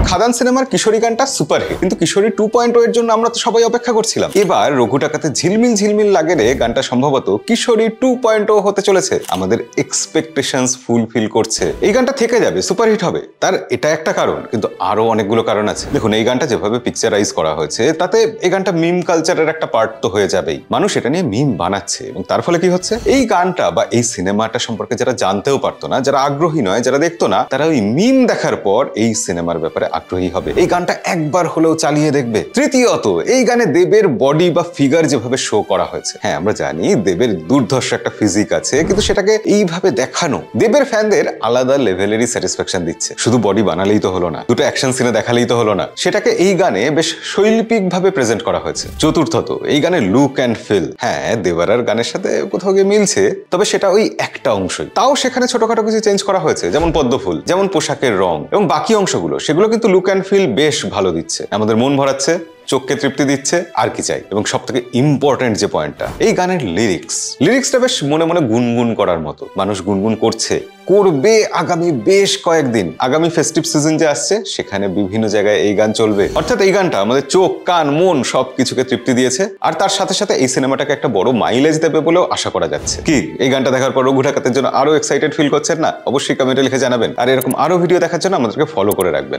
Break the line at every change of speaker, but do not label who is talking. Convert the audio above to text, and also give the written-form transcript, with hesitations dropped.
খাদান সিনেমার কিশোরী গানটা সুপারহিট, কিন্তু কিশোরী 2.0 এর জন্য আমরা তো সবাই অপেক্ষা করছিলাম। এবার রঘু টাকাতে ঝিলমিল ঝিলমিল লাগে রে গানটা সম্ভবত কিশোরী 2.0 হতে চলেছে। আমাদের এক্সপেকটেশনস ফুলফিল করছে। এই গানটা থেকে যাবে, সুপারহিট হবে, তার এটা একটা কারণ, কিন্তু আরো অনেকগুলো কারণ আছে। দেখুন, এই গানটা যেভাবে পিকচারাইজ করা হয়েছে তাতে এই গানটা মিম কালচারের একটা পার্ট তো হয়ে যাবেই। মানুষ এটা নিয়ে মিম বানাচ্ছে এবং তার ফলে কি হচ্ছে, এই গানটা বা এই সিনেমাটা সম্পর্কে যারা জানতেও পারতো না, যারা আগ্রহী নয়, যারা দেখতো না, তারা ওই মিম দেখার পর এই সিনেমার ব্যাপারে আগ্রহী হবে, এই গানটা একবার হলেও চালিয়ে দেখবে। তৃতীয়ত, এই গানে দেবের বডি বা ফিগার যেভাবে শো করা হয়েছে, হ্যাঁ আমরা জানি দেবের দুর্ধর্ষ একটা ফিজিক আছে, কিন্তু সেটাকে এইভাবে দেখানো দেবের ফ্যানদের আলাদা লেভেলেরই স্যাটিসফ্যাকশন দিচ্ছে। শুধু বডি বানালেই তো হলো না, দুটো অ্যাকশন সিনে দেখালেই তো হলো না, সেটাকে এই গানে বেশ শৈল্পিক ভাবে প্রেজেন্ট করা হয়েছে। চতুর্থত, এই গানে লুক অ্যান্ড ফিল, হ্যাঁ দেবারার গানের সাথে কোথাও গিয়ে মিলছে, তবে সেটা ওই একটা অংশই। তাও সেখানে ছোটখাটো কিছু চেঞ্জ করা হয়েছে, যেমন পদ্মফুল, যেমন পোশাকের রং, এবং বাকি অংশগুলো সেগুলো কিন্তু লুক অ্যান্ড ফিল বেশ ভালো দিচ্ছে, আমাদের মন ভরাচ্ছে, চোখকে তৃপ্তি দিচ্ছে, আর কি চাই। এবং সব থেকে ইম্পর্টেন্ট যে পয়েন্টটা, এই গানের লিরিক্সটা বেশ মনে মনে গুনগুন করার মতো। মানুষ গুনগুন করছে, করবে আগামী বেশ কয়েকদিন। আগামী ফেস্টিভ সিজন যে আসছে সেখানে বিভিন্ন জায়গায় এই গান চলবে। অর্থাৎ এই গানটা আমাদের চোখ, কান, মন সবকিছুকে তৃপ্তি দিয়েছে, আর তার সাথে সাথে এই সিনেমাটাকে একটা বড় মাইলেজ দেবে বলেও আশা করা যাচ্ছে। কি এই গানটা দেখার পর রঘু ঢাকাতের জন্য আরো এক্সাইটেড ফিল করছেন না? অবশ্যই কমেন্টে লিখে জানাবেন। আর এরকম আরো ভিডিও দেখার জন্য আমাদেরকে ফলো করে রাখবেন।